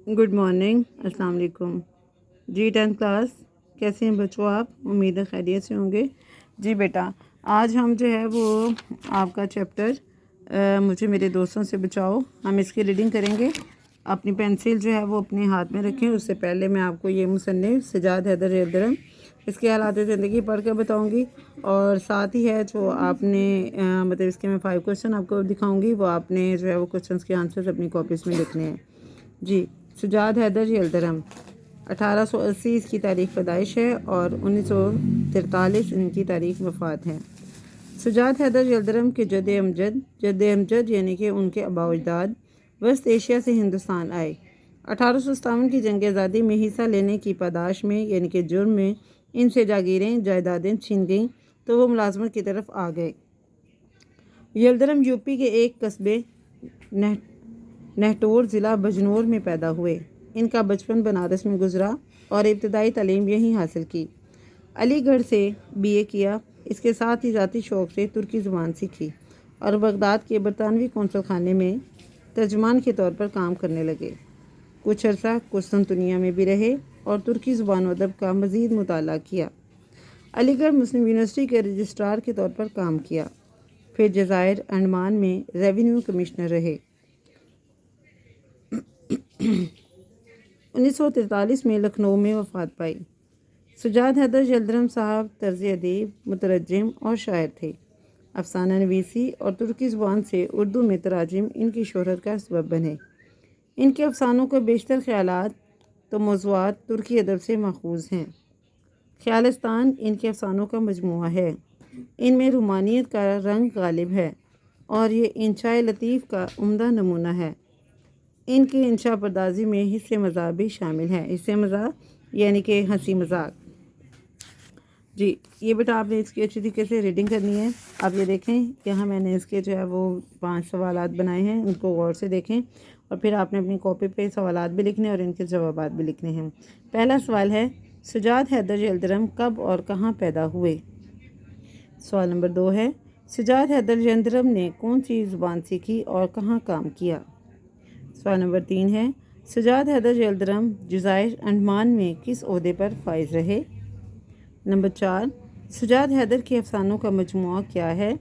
Good morning, अस्सलाम वालेकुम जी। 10th class कैसे हैं बच्चों आप? उम्मीद है खैरियत से होंगे। जी बेटा, आज हम जो है वो आपका चैप्टर मुझे मेरे दोस्तों से बचाओ, हम इसकी रीडिंग करेंगे। अपनी पेंसिल जो है वो अपने हाथ में रखें। उससे पहले मैं आपको ये मुसन्निफ़ सजाद हैदर यल्दरम इसके हालात ज़िंदगी पढ़ कर बताऊँगी, और साथ ही है जो आपने मतलब इसके मैं 5 क्वेश्चन आपको दिखाऊँगी, वो आपने जो है वो क्वेश्चन के आंसर्स अपनी कॉपीज़ में लिखने हैं। जी, सजाद हैदर यल्दरम 1880 इसकी तारीख़ पैदाइश है और 1943 इनकी तारीख़ वफ़ात है। सजाद हैदर यल्दरम के जद अमजद यानी कि उनके आबा अजदाद वस्त एशिया से हिंदुस्तान आए। 1857 की जंग आज़ादी में हिस्सा लेने की पादाश में यानी कि जुर्म में इनसे जागीरें जायदादें छीन गईं तो वो मुलाजमत की तरफ आ गए। यल्दरम यूपी के एक कस्बे नहटोर ज़िला बजनौर में पैदा हुए। इनका बचपन बनारस में गुजरा और इब्तदाई तालीम यहीं हासिल की। अलीगढ़ से बीए किया। इसके साथ ही ज़ाती शौक़ से तुर्की ज़ुबान सीखी और बगदाद के बरतानवी कौंसल खाने में तर्जमान के तौर पर काम करने लगे। कुछ अर्सा कुस्तुनतुनिया में भी रहे और तुर्की ज़ुबान व अदब का मज़ीद मुताला किया। अलीगढ़ मुस्लिम यूनिवर्सिटी के रजिस्ट्रार के तौर पर काम किया। फिर जज़ायर अंडमान में रेवेन्यू कमिश्नर रहे। 1943 में लखनऊ में वफ़ात पाई। सजाद हैदर यल्दरम साहब तर्ज अदीब, मुतरज्जिम और शायर थे। अफसाना नवीसी और तुर्की ज़ुबान से उर्दू में तराजिम इनकी शोहरत का सबब बने। इनके अफसानों के बेशतर ख़यालात तो मौज़ूआत तुर्की अदब से माखूज़ हैं। ख़यालिस्तान इनके अफसानों का मजमूआ है। इनमें रूमानियत का रंग गालिब है और ये इंशाए लतीफ़ का उम्दा नमूना है। इनकी इंशा पर्दाजी में हिस्से मज़ाक भी शामिल हैं। हिस्से मज़ाक यानी कि हंसी मजाक। जी, ये बेटा आपने इसकी अच्छी तरीके से रीडिंग करनी है। आप ये देखें, यहाँ मैंने इसके जो है वो 5 सवालात बनाए हैं, उनको गौर से देखें और फिर आपने अपनी कॉपी पे सवालात भी लिखने और इनके जवाबात भी लिखने हैं। पहला सवाल है, सजाद हैदर यल्दरम कब और कहाँ पैदा हुए? सवाल नंबर 2 है, सजाद हैदर यल्दरम ने कौन सी ज़ुबान सीखी और कहाँ काम किया? सवाल नंबर 3 है, सजाद हैदर यल्दरम जज़ायर अंडमान में किस ओहदे पर फाइज रहे? नंबर 4, सजाद हैदर के अफसानों का मजमूआ क्या है?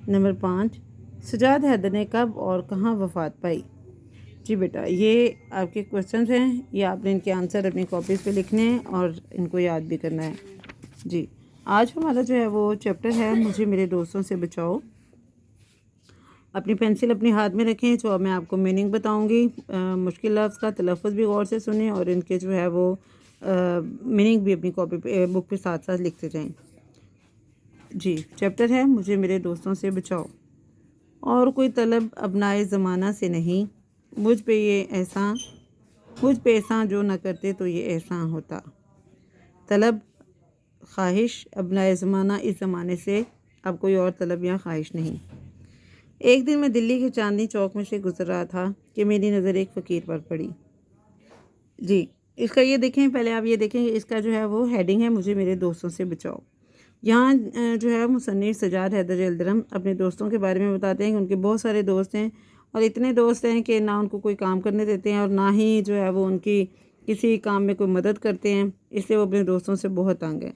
नंबर 5, सजाद हैदर ने कब और कहाँ वफ़ात पाई? जी बेटा, ये आपके क्वेश्चंस हैं, ये आपने इनके आंसर अपनी कॉपीज़ पे लिखने हैं और इनको याद भी करना है। जी, आज हमारा जो है वो चैप्टर है मुझे मेरे दोस्तों से बचाओ। अपनी पेंसिल अपने हाथ में रखें। तो अब मैं आपको मीनिंग बताऊंगी। मुश्किल लफ्ज़ का तलफ़्फ़ुज़ भी गौर से सुने और इनके जो है वो मीनिंग भी अपनी कॉपी पे बुक पे साथ साथ लिखते जाएं। जी, चैप्टर है मुझे मेरे दोस्तों से बचाओ। और कोई तलब अबनाए ज़माना से नहीं, मुझ पे एहसान जो न करते तो ये एहसान होता। तलब ख्वाहिश अबनाए ज़माना, इस ज़माने से अब कोई और तलब या ख्वाहिश नहीं। एक दिन मैं दिल्ली के चांदनी चौक में से गुजर रहा था कि मेरी नज़र एक फ़कीर पर पड़ी। जी, इसका ये देखें, पहले आप ये देखें, इसका जो है वो हेडिंग है मुझे मेरे दोस्तों से बचाओ। यहाँ जो है मुसन्निफ़ सजाद हैदर यल्दरम अपने दोस्तों के बारे में बताते हैं कि उनके बहुत सारे दोस्त हैं और इतने दोस्त हैं कि ना उनको कोई काम करने देते हैं और ना ही जो है वो उनकी किसी काम में कोई मदद करते हैं, इसलिए वो अपने दोस्तों से बहुत तंग है।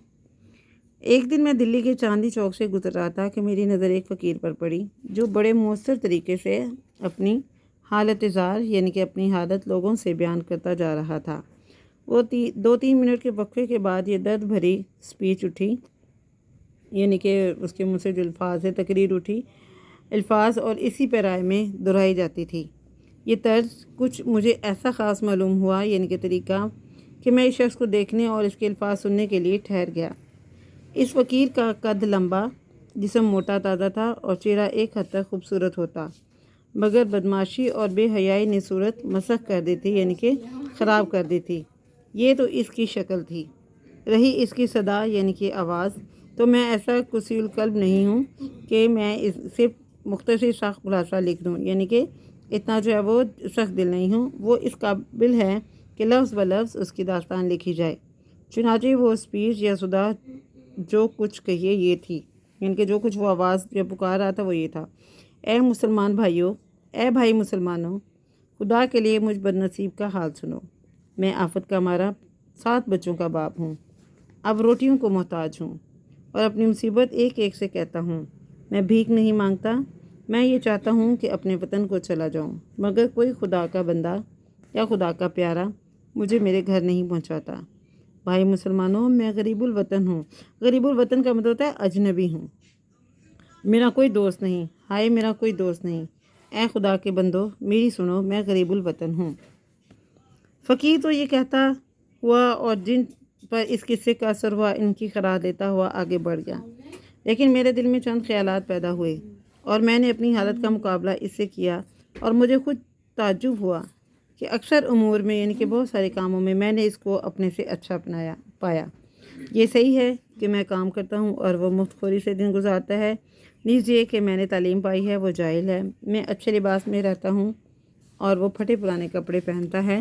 एक दिन मैं दिल्ली के चांदनी चौक से गुजर रहा था कि मेरी नज़र एक फ़कीर पर पड़ी जो बड़े मौसर तरीके से अपनी हालत ज़ार यानी कि अपनी हालत लोगों से बयान करता जा रहा था। वो 2-3 मिनट के वक्फे के बाद ये दर्द भरी स्पीच उठी, यानी कि उसके मुँह से जो अल्फाज है तकरीर उठी, अल्फाज और इसी पैराए में दोहराई जाती थी। ये तर्ज कुछ मुझे ऐसा ख़ास मालूम हुआ, यानी कि तरीका, कि मैं इस शख्स को देखने और इसके अल्फाज सुनने के लिए ठहर गया। इस फ़कीर का कद लंबा, जिस्म मोटा ताज़ा था और चेहरा एक हद तक खूबसूरत होता, मगर बदमाशी और बेहयाई ने सूरत मसख कर दी थी, यानी कि ख़राब कर दी थी। ये तो इसकी शक्ल थी। रही इसकी सदा यानी कि आवाज़, तो मैं ऐसा कुसील कल्ब नहीं हूँ कि मैं इस सिर्फ मुख्तसर सख्त खुलासा लिख दूँ, यानी कि इतना जो है वो सख्त दिल नहीं हूँ। वो इस काबिल है कि लफ्ज़ ब लफ्ज़ उसकी दास्तान लिखी जाए। चुनाचे वो स्पीच या सुधा जो कुछ कहिए ये थी, यानी कि जो कुछ वो आवाज़ जब पुकार रहा था वो ये था, ए मुसलमान भाइयों, ए भाई मुसलमानों, خدا کے لیے مجھ بدنصیب کا حال سنو، میں آفت کا مارا 7 بچوں کا باپ ہوں، اب روٹیوں کو محتاج ہوں اور اپنی مصیبت ایک ایک سے کہتا ہوں۔ میں بھیک نہیں مانگتا، میں یہ چاہتا ہوں کہ اپنے وطن کو چلا جاؤں، مگر کوئی خدا کا بندہ یا خدا کا پیارا مجھے میرے گھر نہیں پہنچاتا۔ بھائی مسلمانوں، میں غریب الوطن ہوں۔ غریب الوطن کا مطلب ہوتا ہے اجنبی ہوں، میرا کوئی دوست نہیں، ہائے میرا کوئی دوست نہیں۔ اے خدا کے بندو میری سنو، میں غریب الوطن ہوں۔ فقیر تو یہ کہتا ہوا اور جن پر اس قصے کا اثر ہوا ان کی خراج لیتا ہوا آگے بڑھ گیا، لیکن میرے دل میں چند خیالات پیدا ہوئے اور میں نے اپنی حالت کا مقابلہ اس سے کیا، اور مجھے خود تعجب ہوا کہ اکثر امور میں یعنی کہ بہت سارے کاموں میں نے اس کو اپنے سے اچھا پایا۔ یہ صحیح ہے کہ میں کام کرتا ہوں اور وہ مفت خوری سے دن گزارتا ہے، نیز یہ کہ میں نے تعلیم پائی ہے وہ جاہل ہے، میں اچھے لباس میں رہتا ہوں اور وہ پھٹے پرانے کپڑے پہنتا ہے،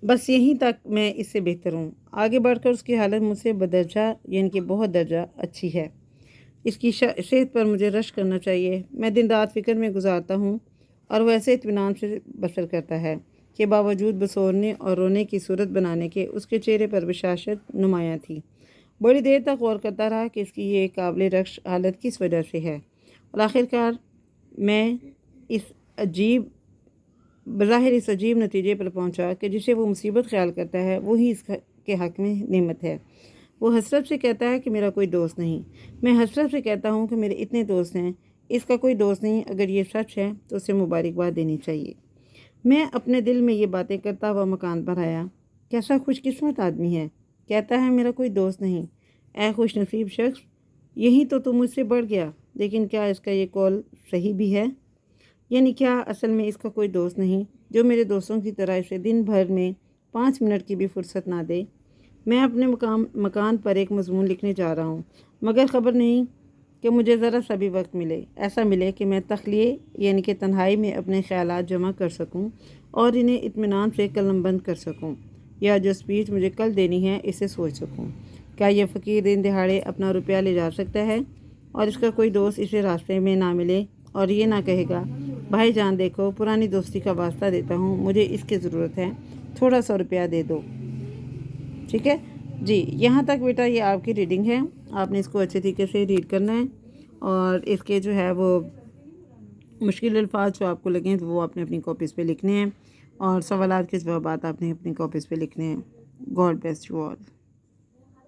بس یہیں تک میں اس سے بہتر ہوں۔ آگے بڑھ کر اس کی حالت مجھ سے بدرجہ یعنی کہ بہت درجہ اچھی ہے، اس کی صحت پر مجھے رشک کرنا چاہیے۔ میں دن رات فکر میں گزارتا ہوں اور وہ ایسے اطمینان سے بسر کرتا ہے کہ باوجود بسورنے اور رونے کی صورت بنانے کے اس کے چہرے پر بشاشت نمایاں تھی۔ بڑی دیر تک غور کرتا رہا کہ اس کی یہ قابل رشک حالت کس وجہ سے ہے، اور آخرکار میں بظاہر اس عجیب نتیجے پر پہنچا کہ جسے وہ مصیبت خیال کرتا ہے وہی اس کے حق میں نعمت ہے۔ وہ حسرت سے کہتا ہے کہ میرا کوئی دوست نہیں، میں حسرت سے کہتا ہوں کہ میرے اتنے دوست ہیں، اس کا کوئی دوست نہیں۔ اگر یہ سچ ہے تو اسے مبارکباد دینی چاہیے۔ میں اپنے دل میں یہ باتیں کرتا ہوا مکان پر آیا۔ کیسا خوش قسمت آدمی ہے، کہتا ہے میرا کوئی دوست نہیں۔ اے خوش نصیب شخص، یہی تو مجھ سے بڑھ گیا۔ لیکن کیا اس کا یہ قول صحیح بھی ہے؟ یعنی کیا اصل میں اس کا کوئی دوست نہیں جو میرے دوستوں کی طرح اسے دن بھر میں 5 منٹ کی بھی فرصت نہ دے؟ میں اپنے مکان پر ایک مضمون لکھنے جا رہا ہوں، مگر خبر نہیں کہ مجھے ذرا سا بھی وقت ایسا ملے کہ میں تخلیے یعنی کہ تنہائی میں اپنے خیالات جمع کر سکوں اور انہیں اطمینان سے قلم بند کر سکوں، یا جو اسپیچ مجھے کل دینی ہے اسے سوچ سکوں۔ کیا یہ فقیر دن دہاڑے اپنا روپیہ لے جا سکتا ہے اور اس کا کوئی دوست اسے راستے میں نہ ملے اور یہ نہ کہے گا بھائی جان دیکھو پرانی دوستی کا واسطہ دیتا ہوں، مجھے اس کی ضرورت ہے، تھوڑا سا روپیہ دے دو؟ ٹھیک ہے جی، یہاں تک بیٹا یہ آپ کی ریڈنگ ہے، آپ نے اس کو اچھے طریقے سے ریڈ کرنا ہے، اور اس کے جو ہے وہ مشکل الفاظ جو آپ کو لگیں تو وہ آپ نے اپنی کاپیز پہ لکھنے ہیں، اور سوالات کے جوابات آپ نے اپنی کاپیز پہ لکھنے ہیں۔ God bless you all.